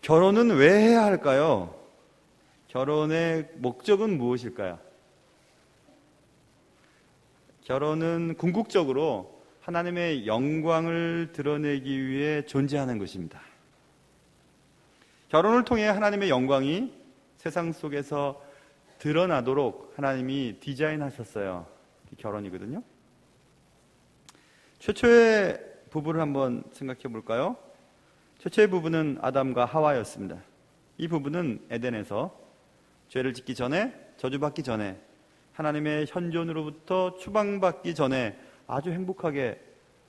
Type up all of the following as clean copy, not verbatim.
결혼은 왜 해야 할까요? 결혼의 목적은 무엇일까요? 결혼은 궁극적으로 하나님의 영광을 드러내기 위해 존재하는 것입니다. 결혼을 통해 하나님의 영광이 세상 속에서 드러나도록 하나님이 디자인하셨어요. 결혼이거든요. 최초의 부부를 한번 생각해 볼까요? 최초의 부부는 아담과 하와였습니다. 이 부부는 에덴에서 죄를 짓기 전에, 저주받기 전에, 하나님의 현존으로부터 추방받기 전에 아주 행복하게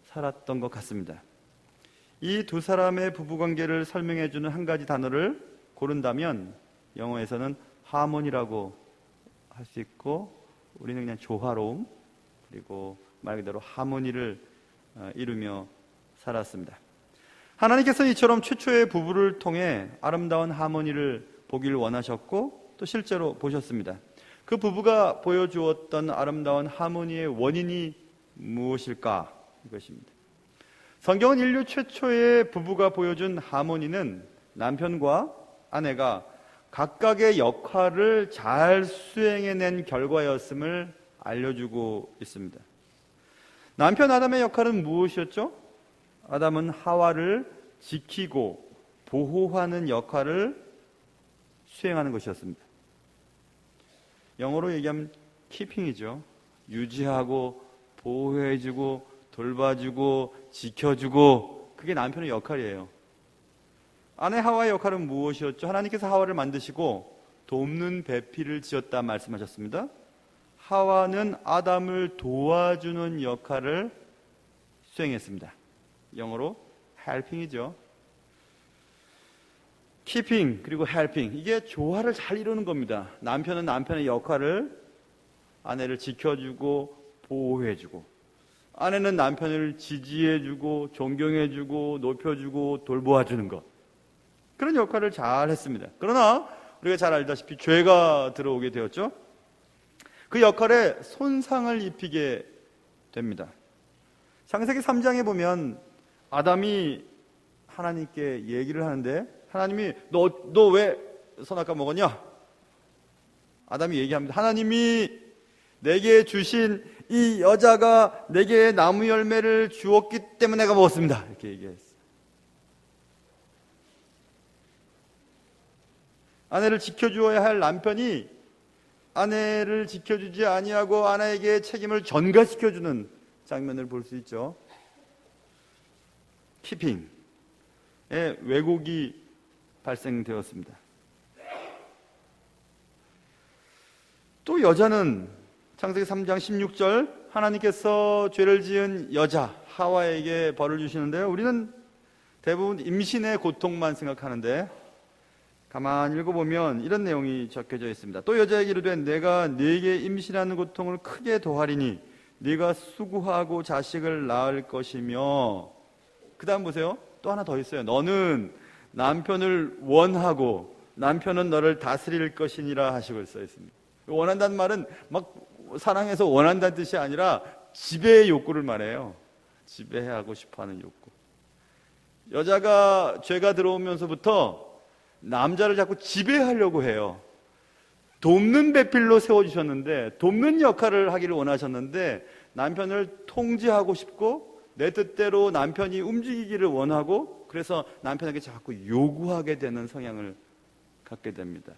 살았던 것 같습니다. 이 두 사람의 부부관계를 설명해주는 한 가지 단어를 고른다면 영어에서는 하모니라고 할 수 있고, 우리는 그냥 조화로움, 그리고 말 그대로 하모니를 이루며 살았습니다. 하나님께서 이처럼 최초의 부부를 통해 아름다운 하모니를 보길 원하셨고 또 실제로 보셨습니다. 그 부부가 보여주었던 아름다운 하모니의 원인이 무엇일까? 이것입니다. 성경은 인류 최초의 부부가 보여준 하모니는 남편과 아내가 각각의 역할을 잘 수행해낸 결과였음을 알려주고 있습니다. 남편 아담의 역할은 무엇이었죠? 아담은 하와를 지키고 보호하는 역할을 수행하는 것이었습니다. 영어로 얘기하면 keeping이죠. 유지하고 보호해주고 돌봐주고 지켜주고, 그게 남편의 역할이에요. 아내 하와의 역할은 무엇이었죠? 하나님께서 하와를 만드시고 돕는 배필을 지었다 말씀하셨습니다. 하와는 아담을 도와주는 역할을 수행했습니다. 영어로 helping이죠. keeping 그리고 helping, 이게 조화를 잘 이루는 겁니다. 남편은 남편의 역할을, 아내를 지켜주고 보호해주고, 아내는 남편을 지지해주고 존경해주고 높여주고 돌보아주는 것, 그런 역할을 잘 했습니다. 그러나 우리가 잘 알다시피 죄가 들어오게 되었죠. 그 역할에 손상을 입히게 됩니다. 창세기 3장에 보면 아담이 하나님께 얘기를 하는데, 하나님이 너 왜 선악과 먹었냐? 아담이 얘기합니다. 하나님이 내게 주신 이 여자가 내게 나무 열매를 주었기 때문에 내가 먹었습니다. 이렇게 얘기했어요. 아내를 지켜주어야 할 남편이 아내를 지켜주지 아니하고 아내에게 책임을 전가시켜주는 장면을 볼 수 있죠. 키핑의 왜곡이 발생되었습니다. 또 여자는 창세기 3장 16절, 하나님께서 죄를 지은 여자 하와에게 벌을 주시는데요, 우리는 대부분 임신의 고통만 생각하는데 가만히 읽어보면 이런 내용이 적혀져 있습니다. 또 여자에게 이르되 내가 네게 임신하는 고통을 크게 더하리니 네가 수고하고 자식을 낳을 것이며, 그 다음 보세요. 또 하나 더 있어요. 너는 남편을 원하고 남편은 너를 다스릴 것이니라 하시고 써 있습니다. 원한다는 말은 막 사랑해서 원한다는 뜻이 아니라 지배의 욕구를 말해요. 지배하고 싶어하는 욕구. 여자가 죄가 들어오면서부터 남자를 자꾸 지배하려고 해요. 돕는 배필로 세워주셨는데, 돕는 역할을 하기를 원하셨는데 남편을 통제하고 싶고 내 뜻대로 남편이 움직이기를 원하고, 그래서 남편에게 자꾸 요구하게 되는 성향을 갖게 됩니다.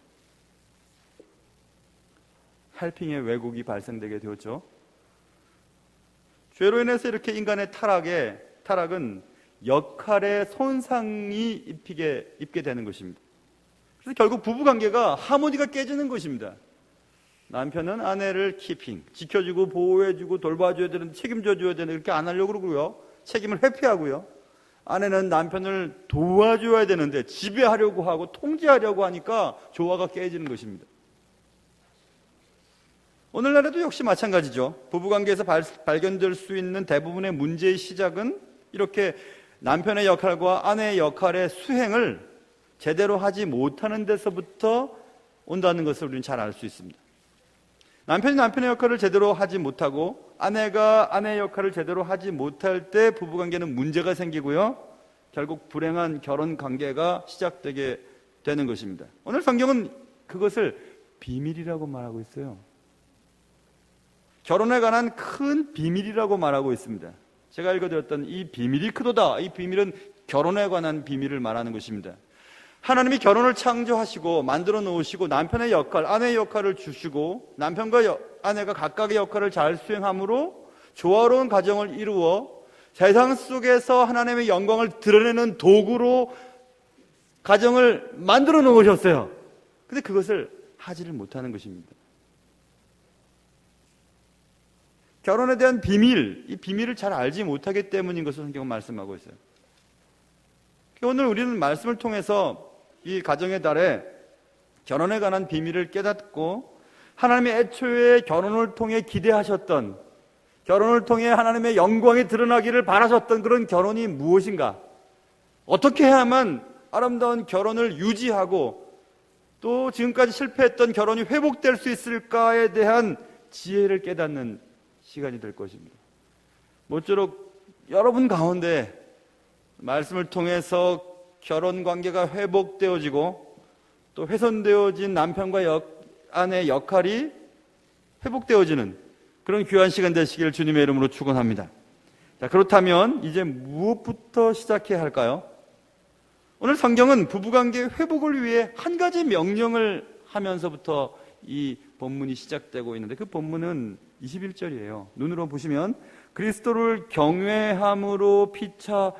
헬핑의 왜곡이 발생되게 되었죠. 죄로 인해서 이렇게 인간의 타락은 역할의 손상이 입게 되는 것입니다. 그래서 결국 부부관계가 하모니가 깨지는 것입니다. 남편은 아내를 키핑, 지켜주고 보호해주고 돌봐줘야 되는데, 책임져줘야 되는데 그렇게 안 하려고 그러고요. 책임을 회피하고요. 아내는 남편을 도와줘야 되는데 지배하려고 하고 통제하려고 하니까 조화가 깨지는 것입니다. 오늘날에도 역시 마찬가지죠. 부부관계에서 발견될 수 있는 대부분의 문제의 시작은 이렇게 남편의 역할과 아내의 역할의 수행을 제대로 하지 못하는 데서부터 온다는 것을 우리는 잘 알 수 있습니다. 남편이 남편의 역할을 제대로 하지 못하고 아내가 아내의 역할을 제대로 하지 못할 때 부부관계는 문제가 생기고요, 결국 불행한 결혼관계가 시작되게 되는 것입니다. 오늘 성경은 그것을 비밀이라고 말하고 있어요. 결혼에 관한 큰 비밀이라고 말하고 있습니다. 제가 읽어드렸던 이 비밀이 크도다. 이 비밀은 결혼에 관한 비밀을 말하는 것입니다. 하나님이 결혼을 창조하시고 만들어 놓으시고 남편의 역할, 아내의 역할을 주시고 남편과 아내가 각각의 역할을 잘 수행함으로 조화로운 가정을 이루어 세상 속에서 하나님의 영광을 드러내는 도구로 가정을 만들어 놓으셨어요. 근데 그것을 하지를 못하는 것입니다. 결혼에 대한 비밀, 이 비밀을 잘 알지 못하기 때문인 것을 성경은 말씀하고 있어요. 오늘 우리는 말씀을 통해서 이 가정의 달에 결혼에 관한 비밀을 깨닫고 하나님이 애초에 결혼을 통해 기대하셨던, 결혼을 통해 하나님의 영광이 드러나기를 바라셨던 그런 결혼이 무엇인가, 어떻게 해야만 아름다운 결혼을 유지하고 또 지금까지 실패했던 결혼이 회복될 수 있을까에 대한 지혜를 깨닫는 시간이 될 것입니다. 모쪼록 여러분 가운데 말씀을 통해서 결혼 관계가 회복되어지고 또 훼손되어진 남편과 아내의 역할이 회복되어지는 그런 귀한 시간 되시기를 주님의 이름으로 축원합니다. 자, 그렇다면 이제 무엇부터 시작해야 할까요? 오늘 성경은 부부관계 회복을 위해 한 가지 명령을 하면서부터 이 본문이 시작되고 있는데 그 본문은 21절이에요. 눈으로 보시면 그리스도를 경외함으로 피차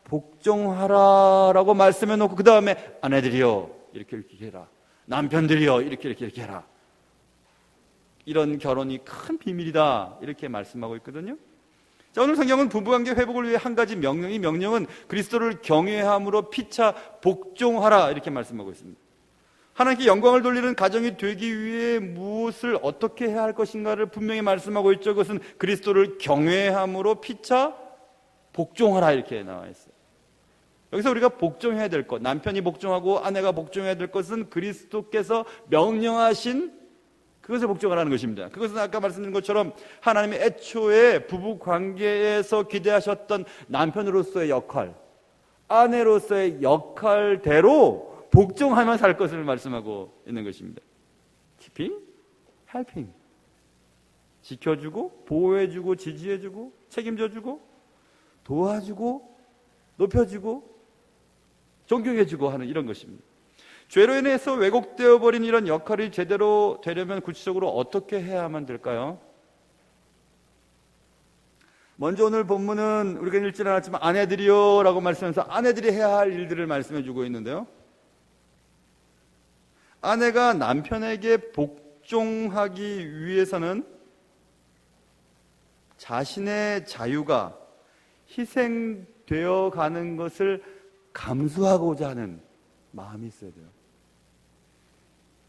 복종하라라고 말씀해 놓고 그 다음에 아내들이여 이렇게 해라, 남편들이여 이렇게 해라. 이런 결혼이 큰 비밀이다 이렇게 말씀하고 있거든요. 자, 오늘 성경은 부부관계 회복을 위해 한 가지 명령, 이 명령은 그리스도를 경외함으로 피차 복종하라 이렇게 말씀하고 있습니다. 하나님께 영광을 돌리는 가정이 되기 위해 무엇을 어떻게 해야 할 것인가를 분명히 말씀하고 있죠. 그것은 그리스도를 경외함으로 피차 복종하라 이렇게 나와 있어요. 여기서 우리가 복종해야 될 것, 남편이 복종하고 아내가 복종해야 될 것은 그리스도께서 명령하신 그것을 복종하라는 것입니다. 그것은 아까 말씀드린 것처럼 하나님이 애초에 부부 관계에서 기대하셨던 남편으로서의 역할, 아내로서의 역할대로 복종하며 살 것을 말씀하고 있는 것입니다. keeping, helping. 지켜주고, 보호해주고, 지지해주고, 책임져주고, 도와주고, 높여주고, 존경해주고 하는 이런 것입니다. 죄로 인해서 왜곡되어 버린 이런 역할이 제대로 되려면 구체적으로 어떻게 해야만 될까요? 먼저 오늘 본문은 우리가 읽지는 않았지만 아내들이요 라고 말씀하면서 아내들이 해야 할 일들을 말씀해 주고 있는데요. 아내가 남편에게 복종하기 위해서는 자신의 자유가 희생되어 가는 것을 감수하고자 하는 마음이 있어야 돼요.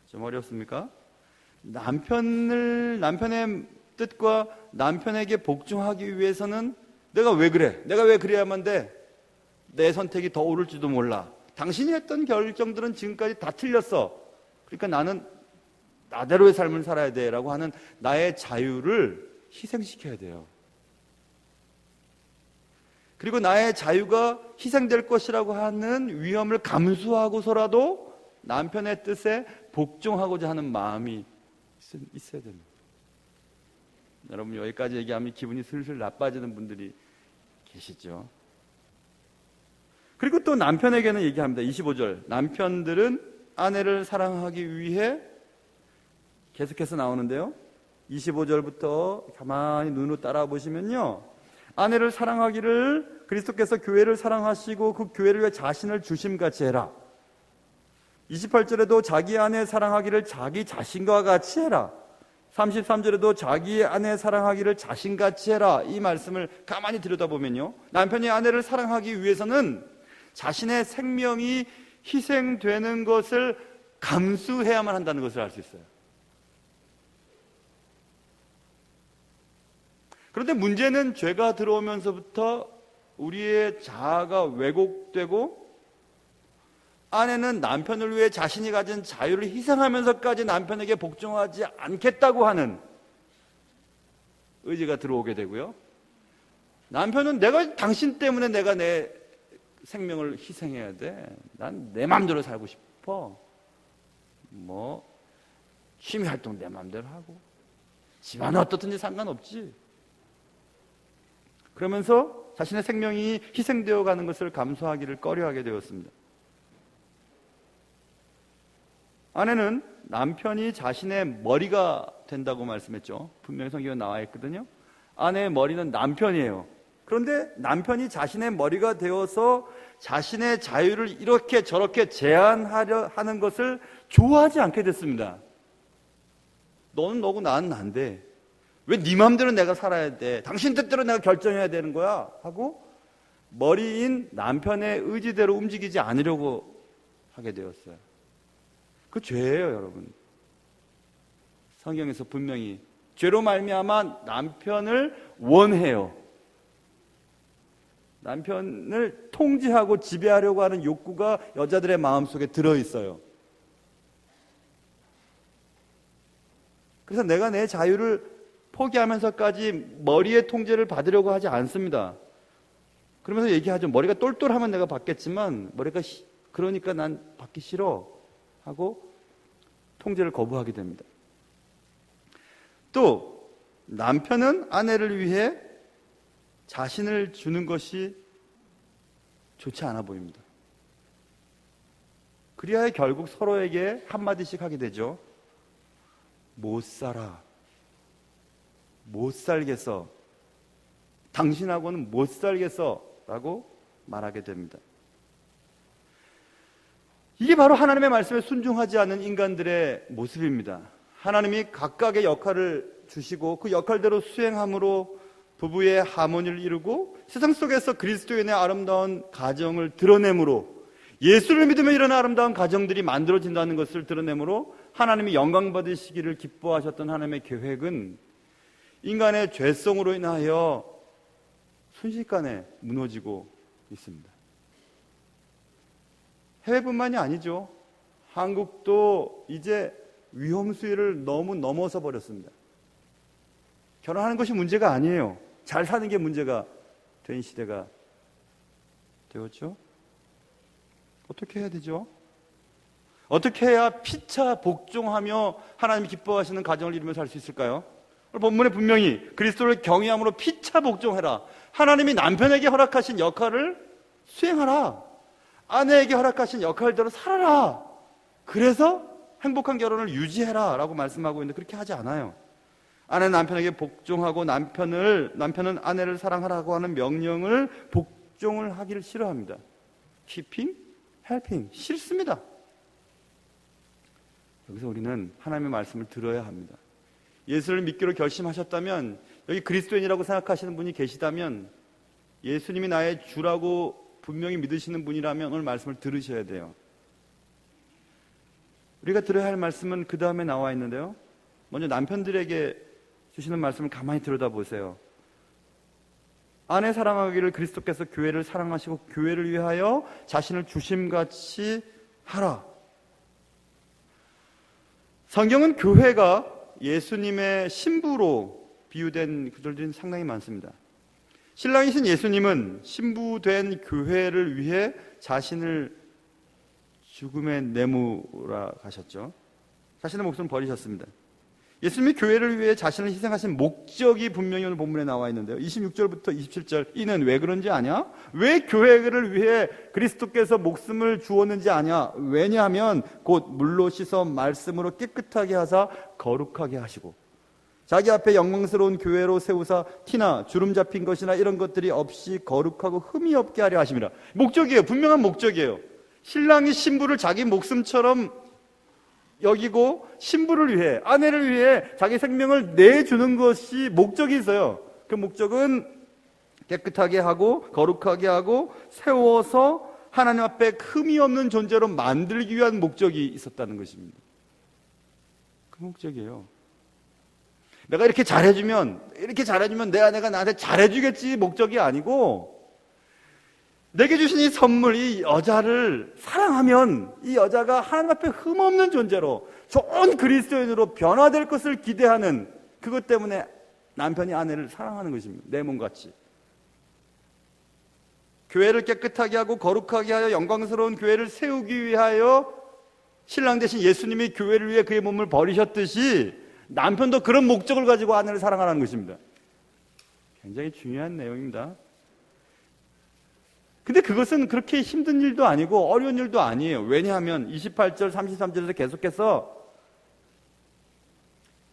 좀 어렵습니까? 남편의 뜻과 남편에게 복종하기 위해서는 내가 왜 그래? 내가 왜 그래야만 돼? 내 선택이 더 옳을지도 몰라. 당신이 했던 결정들은 지금까지 다 틀렸어. 그러니까 나는 나대로의 삶을 살아야 돼 라고 하는 나의 자유를 희생시켜야 돼요. 그리고 나의 자유가 희생될 것이라고 하는 위험을 감수하고서라도 남편의 뜻에 복종하고자 하는 마음이 있어야 됩니다. 여러분 여기까지 얘기하면 기분이 슬슬 나빠지는 분들이 계시죠. 그리고 또 남편에게는 얘기합니다. 25절 남편들은 아내를 사랑하기 위해 계속해서 나오는데요. 25절부터 가만히 눈으로 따라 보시면요. 아내를 사랑하기를 그리스도께서 교회를 사랑하시고 그 교회를 위해 자신을 주심같이 해라. 28절에도 자기 아내 사랑하기를 자기 자신과 같이 해라. 33절에도 자기 아내 사랑하기를 자신같이 해라. 이 말씀을 가만히 들여다보면요. 남편이 아내를 사랑하기 위해서는 자신의 생명이 희생되는 것을 감수해야만 한다는 것을 알 수 있어요. 그런데 문제는 죄가 들어오면서부터 우리의 자아가 왜곡되고 아내는 남편을 위해 자신이 가진 자유를 희생하면서까지 남편에게 복종하지 않겠다고 하는 의지가 들어오게 되고요. 남편은 당신 때문에 내가 내 생명을 희생해야 돼. 난 내 마음대로 살고 싶어. 싶어. 취미 활동 내 마음대로 하고 집안은 어떻든지 상관없지. 그러면서 자신의 생명이 희생되어 가는 것을 감수하기를 꺼려하게 되었습니다. 아내는 남편이 자신의 머리가 된다고 말씀했죠. 분명히 성경에 나와 있거든요. 아내의 머리는 남편이에요. 그런데 남편이 자신의 머리가 되어서 자신의 자유를 이렇게 저렇게 제한하려 하는 것을 좋아하지 않게 됐습니다. 너는 너고 나는 난데 왜 네 마음대로 내가 살아야 돼? 당신 뜻대로 내가 결정해야 되는 거야? 하고 머리인 남편의 의지대로 움직이지 않으려고 하게 되었어요. 그 죄예요, 여러분. 성경에서 분명히 죄로 말미암아 남편을 원해요. 남편을 통제하고 지배하려고 하는 욕구가 여자들의 마음속에 들어있어요. 그래서 내가 내 자유를 포기하면서까지 머리의 통제를 받으려고 하지 않습니다. 그러면서 얘기하죠. 머리가 똘똘하면 내가 받겠지만 머리가 그러니까 난 받기 싫어 하고 통제를 거부하게 됩니다. 또 남편은 아내를 위해 자신을 주는 것이 좋지 않아 보입니다. 그리하여 결국 서로에게 한마디씩 하게 되죠. 못 살아. 못 살겠어. 당신하고는 못 살겠어. 라고 말하게 됩니다. 이게 바로 하나님의 말씀에 순종하지 않는 인간들의 모습입니다. 하나님이 각각의 역할을 주시고 그 역할대로 수행함으로 부부의 하모니를 이루고 세상 속에서 그리스도인의 아름다운 가정을 드러내므로 예수를 믿으며 이런 아름다운 가정들이 만들어진다는 것을 드러내므로 하나님이 영광 받으시기를 기뻐하셨던 하나님의 계획은 인간의 죄성으로 인하여 순식간에 무너지고 있습니다. 해외뿐만이 아니죠. 한국도 이제 위험 수위를 너무 넘어서 버렸습니다. 결혼하는 것이 문제가 아니에요. 잘 사는 게 문제가 된 시대가 되었죠. 어떻게 해야 되죠? 어떻게 해야 피차 복종하며 하나님이 기뻐하시는 가정을 이루며 살 수 있을까요? 본문에 분명히 그리스도를 경외함으로 피차 복종해라. 하나님이 남편에게 허락하신 역할을 수행하라. 아내에게 허락하신 역할대로 살아라. 그래서 행복한 결혼을 유지해라 라고 말씀하고 있는데 그렇게 하지 않아요. 아내는 남편에게 복종하고 남편은 아내를 사랑하라고 하는 명령을 복종을 하기를 싫어합니다. keeping, helping 싫습니다. 여기서 우리는 하나님의 말씀을 들어야 합니다. 예수를 믿기로 결심하셨다면, 여기 그리스도인이라고 생각하시는 분이 계시다면, 예수님이 나의 주라고 분명히 믿으시는 분이라면 오늘 말씀을 들으셔야 돼요. 우리가 들어야 할 말씀은 그 다음에 나와 있는데요. 먼저 남편들에게 주시는 말씀을 가만히 들여다보세요. 아내 사랑하기를 그리스도께서 교회를 사랑하시고 교회를 위하여 자신을 주심같이 하라. 성경은 교회가 예수님의 신부로 비유된 구절들이 상당히 많습니다. 신랑이신 예수님은 신부된 교회를 위해 자신을 죽음에 내모라 가셨죠. 자신의 목숨을 버리셨습니다. 예수님이 교회를 위해 자신을 희생하신 목적이 분명히 오늘 본문에 나와 있는데요. 26절부터 27절 이는 왜 그런지 아냐? 왜 교회를 위해 그리스도께서 목숨을 주었는지 아냐? 왜냐하면 곧 물로 씻어 말씀으로 깨끗하게 하사 거룩하게 하시고 자기 앞에 영광스러운 교회로 세우사 티나 주름 잡힌 것이나 이런 것들이 없이 거룩하고 흠이 없게 하려 하심이라. 목적이에요. 분명한 목적이에요. 신랑이 신부를 자기 목숨처럼 여기고 신부를 위해, 아내를 위해 자기 생명을 내주는 것이 목적이 있어요. 그 목적은 깨끗하게 하고 거룩하게 하고 세워서 하나님 앞에 흠이 없는 존재로 만들기 위한 목적이 있었다는 것입니다. 그 목적이에요. 내가 이렇게 잘해주면 내 아내가 나한테 잘해주겠지 목적이 아니고, 내게 주신 이 선물, 이 여자를 사랑하면 이 여자가 하나님 앞에 흠없는 존재로 좋은 그리스도인으로 변화될 것을 기대하는, 그것 때문에 남편이 아내를 사랑하는 것입니다. 내 몸같이. 교회를 깨끗하게 하고 거룩하게 하여 영광스러운 교회를 세우기 위하여 신랑 대신 예수님이 교회를 위해 그의 몸을 버리셨듯이 남편도 그런 목적을 가지고 아내를 사랑하라는 것입니다. 굉장히 중요한 내용입니다. 근데 그것은 그렇게 힘든 일도 아니고 어려운 일도 아니에요. 왜냐하면 28절, 33절에서 계속해서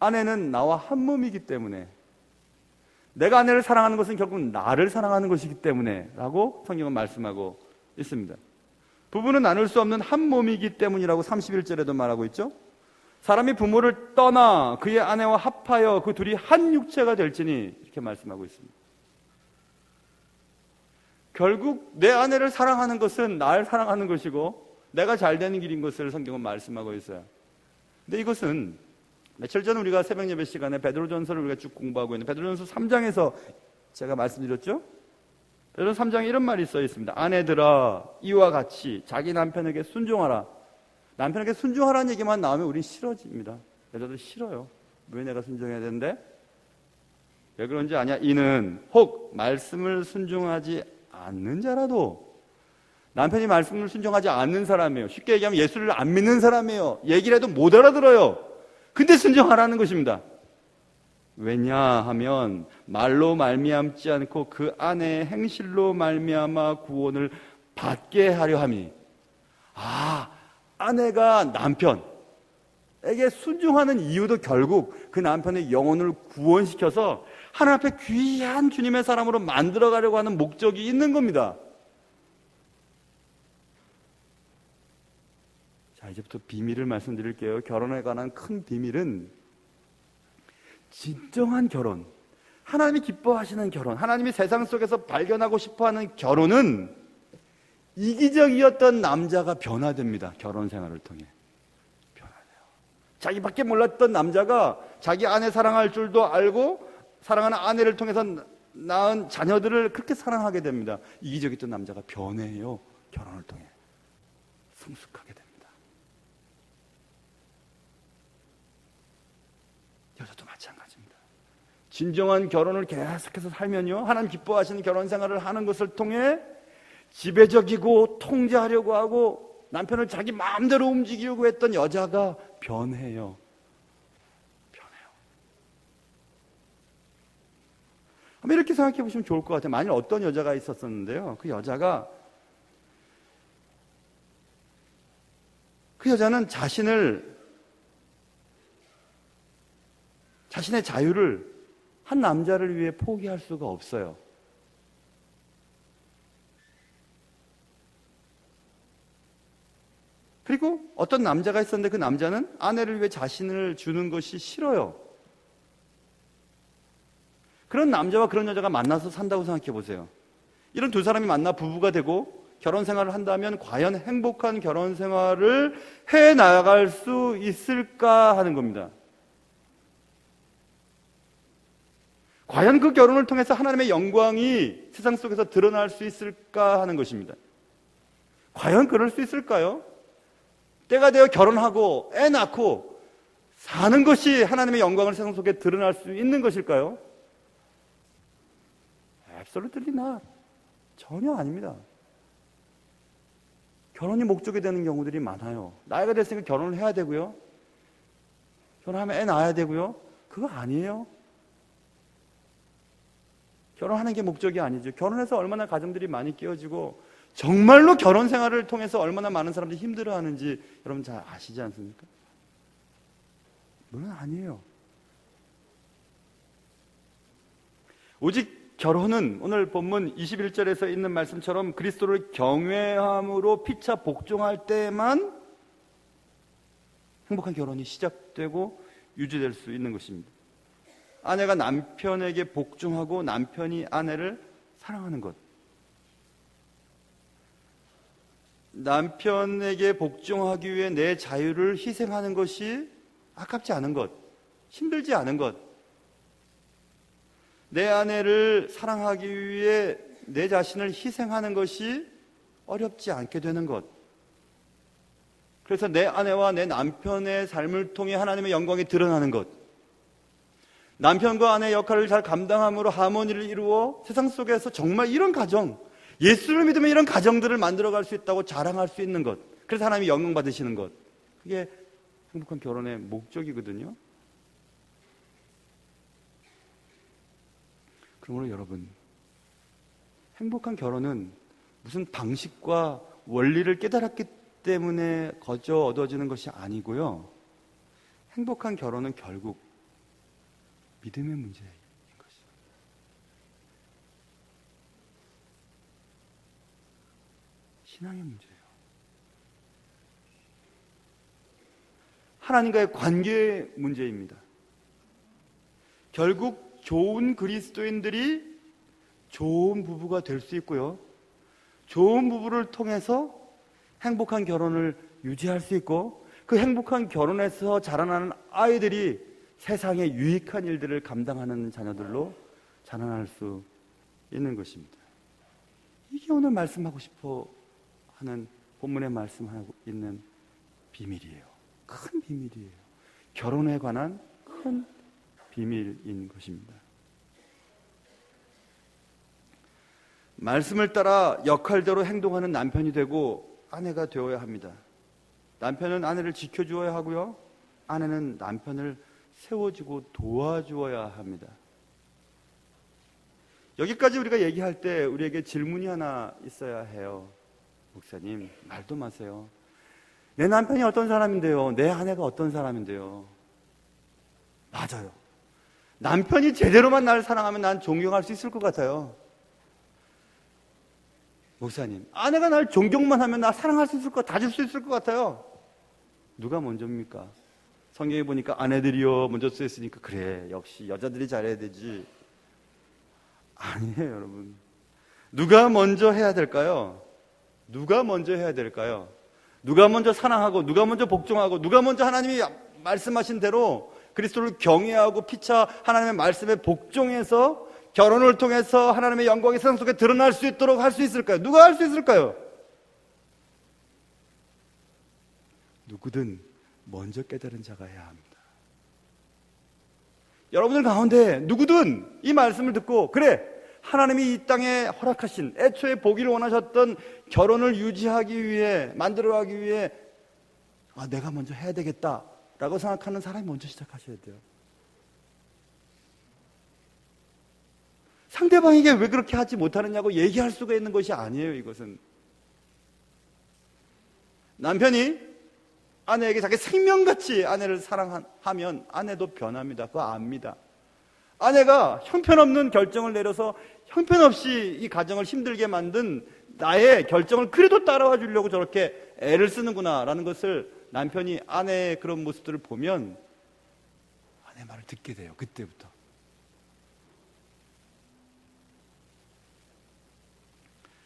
아내는 나와 한 몸이기 때문에, 내가 아내를 사랑하는 것은 결국 나를 사랑하는 것이기 때문에 라고 성경은 말씀하고 있습니다. 부부는 나눌 수 없는 한 몸이기 때문이라고 31절에도 말하고 있죠. 사람이 부모를 떠나 그의 아내와 합하여 그 둘이 한 육체가 될지니, 이렇게 말씀하고 있습니다. 결국 내 아내를 사랑하는 것은 나를 사랑하는 것이고 내가 잘 되는 길인 것을 성경은 말씀하고 있어요. 근데 이것은 며칠 전 우리가 새벽 예배 시간에 베드로전서를 우리가 쭉 공부하고 있는 베드로전서 3장에서 제가 말씀드렸죠. 베드로전서 3장에 이런 말이 써 있습니다. 아내들아 이와 같이 자기 남편에게 순종하라. 남편에게 순종하라는 얘기만 나오면 우린 싫어집니다. 여자들 싫어요. 왜 내가 순종해야 되는데? 왜 그런지 아냐? 이는 혹 말씀을 순종하지 않는 자라도, 남편이 말씀을 순종하지 않는 사람이에요. 쉽게 얘기하면 예수를 안 믿는 사람이에요. 얘기를 해도 못 알아들어요. 근데 순종하라는 것입니다. 왜냐하면 말로 말미암지 않고 그 아내의 행실로 말미암아 구원을 받게 하려 함이. 아내가 남편에게 순종하는 이유도 결국 그 남편의 영혼을 구원시켜서 하나님 앞에 귀한 주님의 사람으로 만들어가려고 하는 목적이 있는 겁니다. 자, 이제부터 비밀을 말씀드릴게요. 결혼에 관한 큰 비밀은 진정한 결혼, 하나님이 기뻐하시는 결혼, 하나님이 세상 속에서 발견하고 싶어하는 결혼은 이기적이었던 남자가 변화됩니다. 결혼 생활을 통해 변화돼요. 자기밖에 몰랐던 남자가 자기 아내 사랑할 줄도 알고 사랑하는 아내를 통해서 낳은 자녀들을 그렇게 사랑하게 됩니다. 이기적이었던 남자가 변해요. 결혼을 통해 성숙하게 됩니다. 여자도 마찬가지입니다. 진정한 결혼을 계속해서 살면요, 하나님 기뻐하시는 결혼 생활을 하는 것을 통해 지배적이고 통제하려고 하고 남편을 자기 마음대로 움직이려고 했던 여자가 변해요. 한번 이렇게 생각해 보시면 좋을 것 같아요. 만일 어떤 여자가 있었었는데요, 그 여자는 자신의 자유를 한 남자를 위해 포기할 수가 없어요. 그리고 어떤 남자가 있었는데 그 남자는 아내를 위해 자신을 주는 것이 싫어요. 그런 남자와 그런 여자가 만나서 산다고 생각해 보세요. 이런 두 사람이 만나 부부가 되고 결혼 생활을 한다면 과연 행복한 결혼 생활을 해 나갈 수 있을까 하는 겁니다. 과연 그 결혼을 통해서 하나님의 영광이 세상 속에서 드러날 수 있을까 하는 것입니다. 과연 그럴 수 있을까요? 때가 되어 결혼하고 애 낳고 사는 것이 하나님의 영광을 세상 속에 드러날 수 있는 것일까요? Absolutely not. 전혀 아닙니다. 결혼이 목적이 되는 경우들이 많아요. 나이가 됐으니까 결혼을 해야 되고요, 결혼하면 애 낳아야 되고요. 그거 아니에요. 결혼하는 게 목적이 아니죠. 결혼해서 얼마나 가정들이 많이 깨어지고 정말로 결혼 생활을 통해서 얼마나 많은 사람들이 힘들어하는지 여러분 잘 아시지 않습니까? 물론 아니에요. 오직 결혼은 오늘 본문 21절에서 있는 말씀처럼 그리스도를 경외함으로 피차 복종할 때만 행복한 결혼이 시작되고 유지될 수 있는 것입니다. 아내가 남편에게 복종하고 남편이 아내를 사랑하는 것, 남편에게 복종하기 위해 내 자유를 희생하는 것이 아깝지 않은 것, 힘들지 않은 것, 내 아내를 사랑하기 위해 내 자신을 희생하는 것이 어렵지 않게 되는 것, 그래서 내 아내와 내 남편의 삶을 통해 하나님의 영광이 드러나는 것, 남편과 아내의 역할을 잘 감당함으로 하모니를 이루어 세상 속에서 정말 이런 가정, 예수를 믿으면 이런 가정들을 만들어갈 수 있다고 자랑할 수 있는 것, 그래서 하나님이 영광 받으시는 것, 그게 행복한 결혼의 목적이거든요. 그러므로 여러분, 행복한 결혼은 무슨 방식과 원리를 깨달았기 때문에 거저 얻어지는 것이 아니고요. 행복한 결혼은 결국 믿음의 문제인 것이죠. 신앙의 문제예요. 하나님과의 관계의 문제입니다. 결국 좋은 그리스도인들이 좋은 부부가 될 수 있고요. 좋은 부부를 통해서 행복한 결혼을 유지할 수 있고, 그 행복한 결혼에서 자라나는 아이들이 세상에 유익한 일들을 감당하는 자녀들로 자라날 수 있는 것입니다. 이게 오늘 말씀하고 싶어 하는 본문에 말씀하고 있는 비밀이에요. 큰 비밀이에요. 결혼에 관한 큰 비밀인 것입니다. 말씀을 따라 역할대로 행동하는 남편이 되고 아내가 되어야 합니다. 남편은 아내를 지켜주어야 하고요. 아내는 남편을 세워주고 도와주어야 합니다. 여기까지 우리가 얘기할 때 우리에게 질문이 하나 있어야 해요. 목사님, 말도 마세요. 내 남편이 어떤 사람인데요? 내 아내가 어떤 사람인데요? 맞아요. 남편이 제대로만 나를 사랑하면 난 존경할 수 있을 것 같아요. 목사님, 아내가 날 존경만 하면 나 사랑할 수 있을 것, 다 줄 수 있을 것 같아요. 누가 먼저입니까? 성경에 보니까 아내들이요 먼저 쓰였으니까 그래, 역시 여자들이 잘해야 되지. 아니에요, 여러분. 누가 먼저 해야 될까요? 누가 먼저 해야 될까요? 누가 먼저 사랑하고, 누가 먼저 복종하고, 누가 먼저 하나님이 말씀하신 대로 그리스도를 경외하고 피차 하나님의 말씀에 복종해서 결혼을 통해서 하나님의 영광이 세상 속에 드러날 수 있도록 할 수 있을까요? 누가 할 수 있을까요? 누구든 먼저 깨달은 자가 해야 합니다. 여러분들 가운데 누구든 이 말씀을 듣고, 그래, 하나님이 이 땅에 허락하신, 애초에 보기를 원하셨던 결혼을 유지하기 위해, 만들어가기 위해 내가 먼저 해야 되겠다라고 생각하는 사람이 먼저 시작하셔야 돼요. 상대방에게 왜 그렇게 하지 못하느냐고 얘기할 수가 있는 것이 아니에요. 이것은 남편이 아내에게 자기 생명같이 아내를 사랑하면 아내도 변합니다. 그거 압니다. 아내가 형편없는 결정을 내려서 형편없이 이 가정을 힘들게 만든 나의 결정을 그래도 따라와 주려고 저렇게 애를 쓰는구나 라는 것을 남편이 아내의 그런 모습들을 보면 아내 말을 듣게 돼요. 그때부터.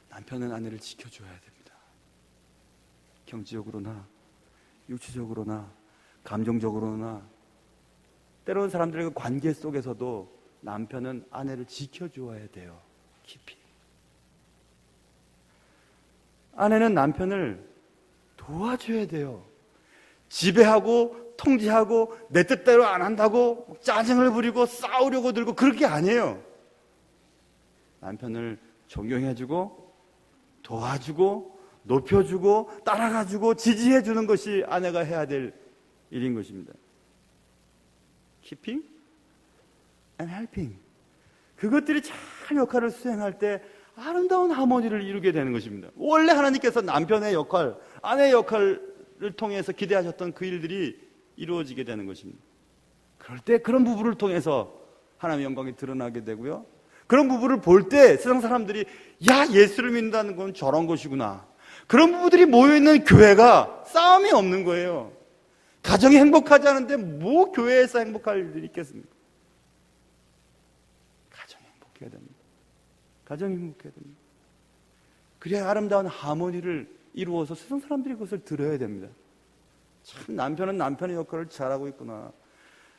남편은 아내를 지켜줘야 됩니다. 경제적으로나 육체적으로나 감정적으로나, 때로는 사람들의 관계 속에서도 남편은 아내를 지켜줘야 돼요. 깊이. 아내는 남편을 도와줘야 돼요. 지배하고 통제하고 내 뜻대로 안 한다고 짜증을 부리고 싸우려고 들고 그럴 게 아니에요. 남편을 존경해주고 도와주고 높여주고 따라가주고 지지해주는 것이 아내가 해야 될 일인 것입니다. Keeping and helping. 그것들이 잘 역할을 수행할 때 아름다운 하모니를 이루게 되는 것입니다. 원래 하나님께서 남편의 역할, 아내의 역할을 통해서 기대하셨던 그 일들이 이루어지게 되는 것입니다. 그럴 때 그런 부부를 통해서 하나님의 영광이 드러나게 되고요. 그런 부부를 볼 때 세상 사람들이 야, 예수를 믿는다는 건 저런 것이구나. 그런 부부들이 모여있는 교회가 싸움이 없는 거예요. 가정이 행복하지 않은데 뭐 교회에서 행복할 일이 있겠습니까? 가정이 행복해야 됩니다. 가정이 행복해야 됩니다. 그래야 아름다운 하모니를 이루어서 세상 사람들이 그것을 들어야 됩니다. 참, 남편은 남편의 역할을 잘하고 있구나.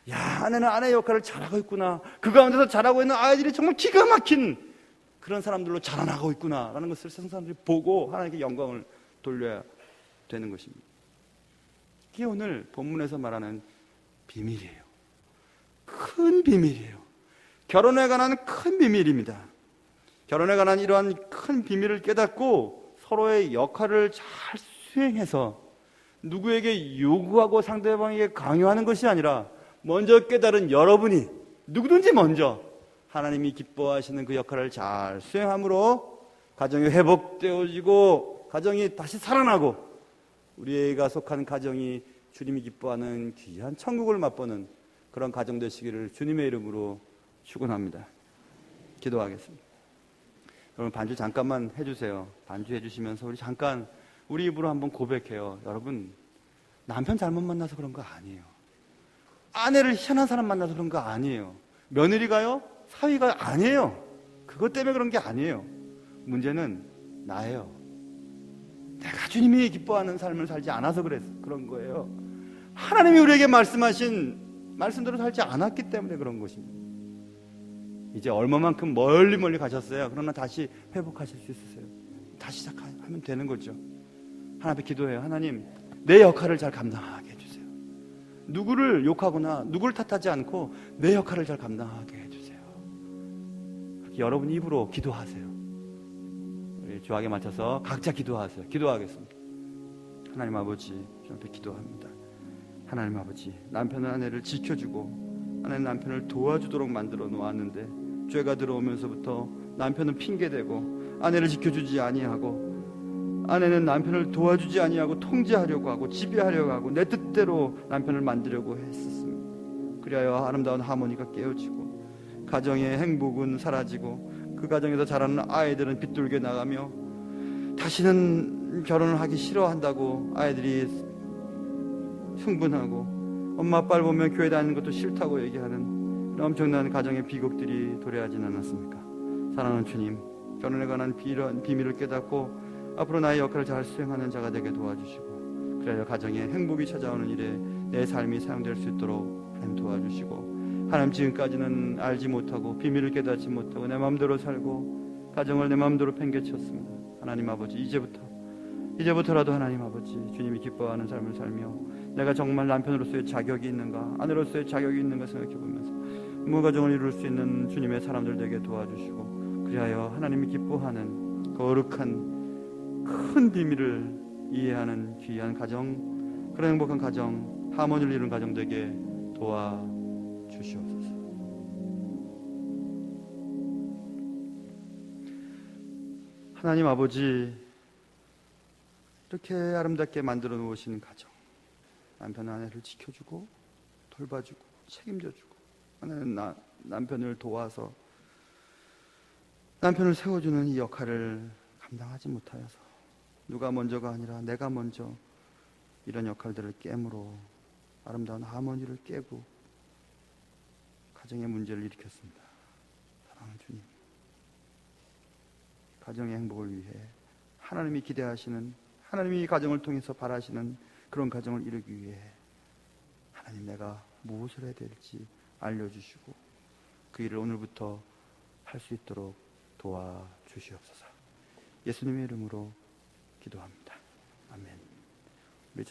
야, 아내는 아내의 역할을 잘하고 있구나. 그 가운데서 잘하고 있는 아이들이 정말 기가 막힌 그런 사람들로 자라나고 있구나 라는 것을 세상 사람들이 보고 하나님께 영광을 돌려야 되는 것입니다. 이게 오늘 본문에서 말하는 비밀이에요. 큰 비밀이에요. 결혼에 관한 큰 비밀입니다. 결혼에 관한 이러한 큰 비밀을 깨닫고 서로의 역할을 잘 수행해서 누구에게 요구하고 상대방에게 강요하는 것이 아니라 먼저 깨달은 여러분이 누구든지 먼저 하나님이 기뻐하시는 그 역할을 잘 수행함으로 가정이 회복되어지고 가정이 다시 살아나고 우리 애가 속한 가정이 주님이 기뻐하는 귀한 천국을 맛보는 그런 가정 되시기를 주님의 이름으로 축원합니다. 기도하겠습니다. 여러분 반주 잠깐만 해주세요. 반주 해주시면서 우리 잠깐 우리 입으로 한번 고백해요. 여러분 남편 잘못 만나서 그런 거 아니에요. 아내를 희한한 사람 만나서 그런 거 아니에요. 며느리가요? 사위가 아니에요. 그것 때문에 그런 게 아니에요. 문제는 나예요. 내가 주님이 기뻐하는 삶을 살지 않아서 그런 거예요. 하나님이 우리에게 말씀하신 말씀대로 살지 않았기 때문에 그런 것입니다. 이제 얼마만큼 멀리 가셨어요. 그러나 다시 회복하실 수 있으세요. 다시 시작하면 되는 거죠. 하나님 앞에 기도해요. 하나님 내 역할을 잘 감당하게 해주세요. 누구를 욕하거나 누구를 탓하지 않고 내 역할을 잘 감당하게 해주세요. 그렇게 여러분 입으로 기도하세요. 우리 조학에 맞춰서 각자 기도하세요. 기도하겠습니다. 하나님 아버지 주님 앞에 기도합니다. 하나님 아버지 남편은 아내를 지켜주고 아내는 남편을 도와주도록 만들어 놓았는데 죄가 들어오면서부터 남편은 핑계대고 아내를 지켜주지 아니하고 아내는 남편을 도와주지 아니하고 통제하려고 하고 지배하려고 하고 내 뜻대로 남편을 만들려고 했었습니다. 그리하여 아름다운 하모니가 깨어지고 가정의 행복은 사라지고 그 가정에서 자라는 아이들은 빗돌게 나가며 다시는 결혼을 하기 싫어한다고 아이들이 흥분하고 엄마 아빠를 보면 교회 다니는 것도 싫다고 얘기하는 엄청난 가정의 비극들이 도래하진 않았습니까? 사랑하는 주님, 결혼에 관한 비밀을 깨닫고 앞으로 나의 역할을 잘 수행하는 자가 되게 도와주시고 그래야 가정에 행복이 찾아오는 일에 내 삶이 사용될 수 있도록 하나님 도와주시고 하나님 지금까지는 알지 못하고 비밀을 깨닫지 못하고 내 마음대로 살고 가정을 내 마음대로 팽개쳤습니다. 하나님 아버지 이제부터라도 하나님 아버지 주님이 기뻐하는 삶을 살며 내가 정말 남편으로서의 자격이 있는가 아내로서의 자격이 있는가 생각해보면서 무가정을 이룰 수 있는 주님의 사람들 되게 도와주시고 그리하여 하나님이 기뻐하는 거룩한 큰 비밀을 이해하는 귀한 가정 그런 행복한 가정 하모니를 이루는 가정 되게 도와주시옵소서. 하나님 아버지 이렇게 아름답게 만들어 놓으신 가정 남편 아내를 지켜주고 돌봐주고 책임져주고 아내는 남편을 도와서 남편을 세워주는 이 역할을 감당하지 못하여서 누가 먼저가 아니라 내가 먼저 이런 역할들을 깨므로 아름다운 하모니를 깨고 가정의 문제를 일으켰습니다. 사랑하는 주님 가정의 행복을 위해 하나님이 기대하시는 하나님이 가정을 통해서 바라시는 그런 가정을 이루기 위해 하나님 내가 무엇을 해야 될지 알려주시고 그 일을 오늘부터 할 수 있도록 도와주시옵소서. 예수님의 이름으로 기도합니다. 아멘. 우리